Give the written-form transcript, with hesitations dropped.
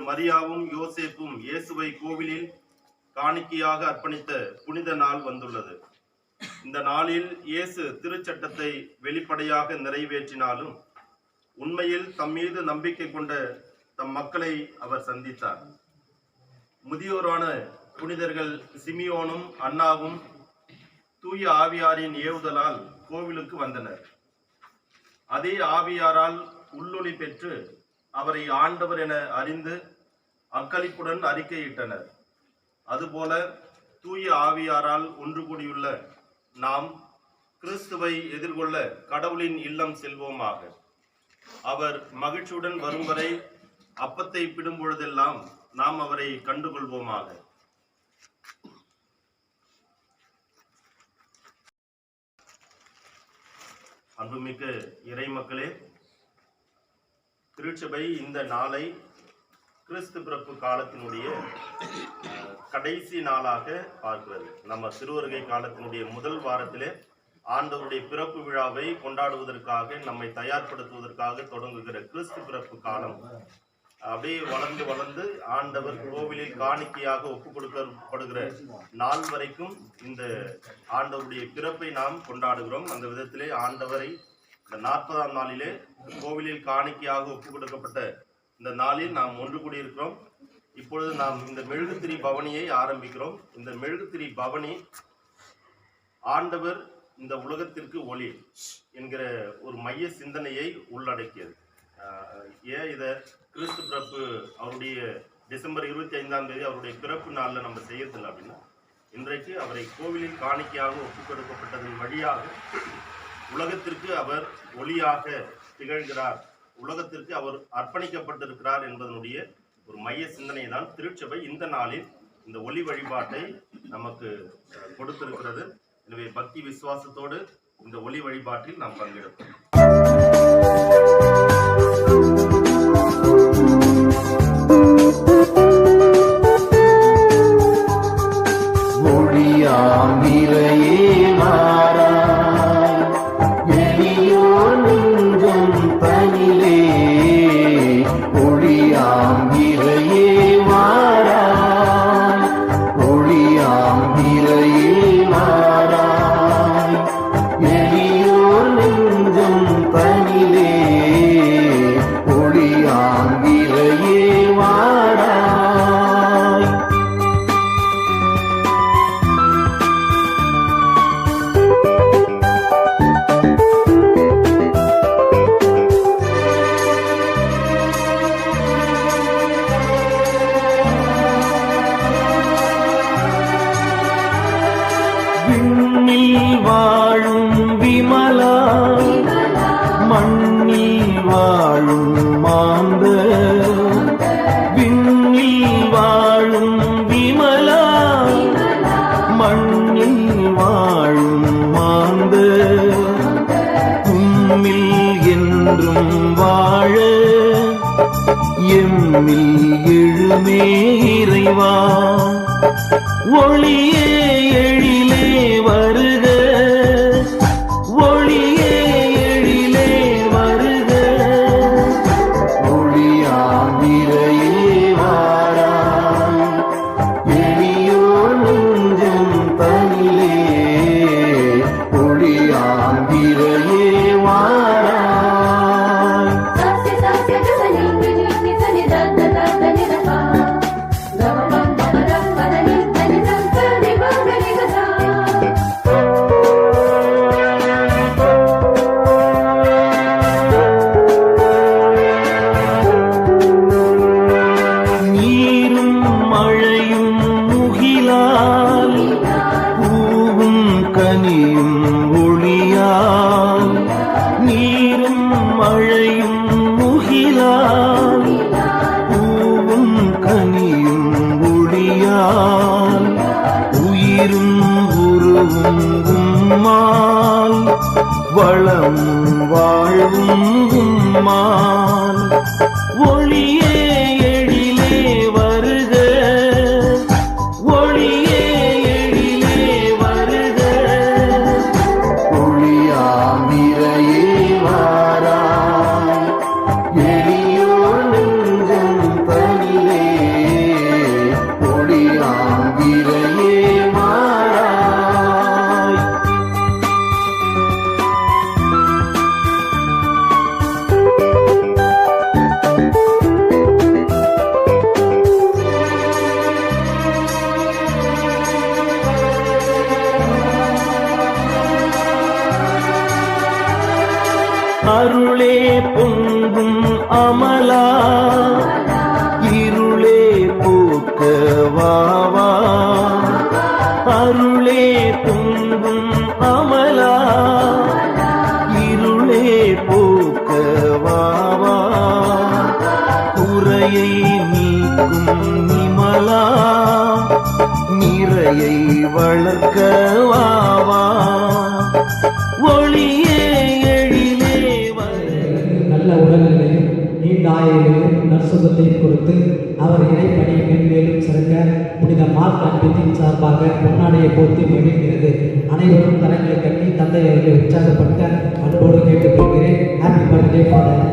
மரியாவும் யோசேப்பும் இயேசுவை கோவிலில் காணிக்கையாக அர்ப்பணித்த புனித நாள் வந்துள்ளது. இந்த நாளில் இயேசு திருச்சட்டத்தை வெளிப்படையாக நிறைவேற்றினாலும் உண்மையில் தம் மீது நம்பிக்கை கொண்ட தம் மக்களை அவர் சந்தித்தார். முதியோரான புனிதர்கள் சிமியோனும் அன்னாவும் தூய ஆவியாரின் ஏவுதலால் கோவிலுக்கு வந்தனர். அதே ஆவியாரால் உள்ளொளி பெற்று அவரை ஆண்டவர் என அறிந்து அக்களிப்புடன் அறிக்கையிட்டனர். அதுபோல தூய ஆவியாரால் ஒன்று கூடியுள்ள நாம் கிறிஸ்துவை எதிர்கொள்ள கடவுளின் இல்லம் செல்வோமாக. அவர் மகிழ்ச்சியுடன் வரும் வரை அப்பத்தை பிடும் பொழுதெல்லாம் நாம் அவரை கண்டுகொள்வோமாக. அன்புமிக்க இறை மக்களே, திருச்சபை இந்த நாளை கிறிஸ்து பிறப்பு காலத்தினுடைய கடைசி நாளாக பார்க்கிறது. நம்ம திருவருகை காலத்தினுடைய முதல் வாரத்திலே ஆண்டவருடைய பிறப்பு விழாவை கொண்டாடுவதற்காக நம்மை தயார்படுத்துவதற்காக தொடங்குகிற கிறிஸ்து பிறப்பு காலம் அப்படியே வளர்ந்து வளர்ந்து ஆண்டவர் கோவிலில் காணிக்கையாக ஒப்பு கொடுக்கப்படுகிற நாள் வரைக்கும் இந்த ஆண்டவருடைய பிறப்பை நாம் கொண்டாடுகிறோம். அந்த விதத்திலே ஆண்டவரை இந்த 40ஆம் நாளிலே கோவிலில் காணிக்கையாக ஒப்பு கொடுக்கப்பட்ட இந்த நாளில் நாம் ஒன்று கூடியிருக்கிறோம். இப்பொழுது நாம் இந்த மெழுகுத்திரி பவனியை ஆரம்பிக்கிறோம். இந்த மெழுகுத்திரி பவனி ஆண்டவர் இந்த உலகத்திற்கு ஒளி என்கிற ஒரு மைய சிந்தனையை உள்ளடக்கியது. ஏன் இதை கிறிஸ்து பிறப்பு அவருடைய டிசம்பர் 25ஆம் தேதி அவருடைய பிறப்பு நாளில் நம்ம செய்யறதில்லை அப்படின்னா, இன்றைக்கு அவரை கோவிலில் காணிக்கையாக ஒப்புக் கொடுக்கப்பட்டதன் வழியாக உலகத்திற்கு அவர் ஒளியாக திகழ்கிறார், உலகத்திற்கு அவர் அர்ப்பணிக்கப்பட்டிருக்கிறார் என்பதனுடைய ஒரு மைய சிந்தனை தான் திருச்சபை இந்த நாளில் இந்த ஒளி வழிபாட்டை நமக்கு கொடுத்திருக்கிறது. எனவே பக்தி விசுவாசத்தோடு இந்த ஒளி வழிபாட்டில் நாம் பங்கெடுப்போம். எழுமே இறைவா, ஒளியே எழிலே வருக, ஒளியே எழிலே வருக, ஒளியாமிரையே வாராய், எளியோர் நெஞ்சம் தனிலே, ஒளியாமிரையே வாராய். அமலா இருளே போக்க வாவா அருளே பொங்கும் அமலா இருளே போக்க வாவா குறையை நீக்கும் நிமலா நிறையை வளர்க்க வாவா ஒளியே எழிலே நல்ல உடல்நிலையும் நீண்ட ஆயுளையும் நற்சுகத்தையும் கொடுத்து அவர் இறைப்பணியை மேன்மேலும் சிறக்க புனித மார்க் அன்பித்தின் சார்பாக பொன்னாடையை போர்த்தி மகிழ்கிறது. அனைவரும் தரங்களை கட்டி தந்தை அவர்களை உற்சாகப்படுத்த அன்போடு கேட்டுக்கொள்கிறேன். Happy birthday father.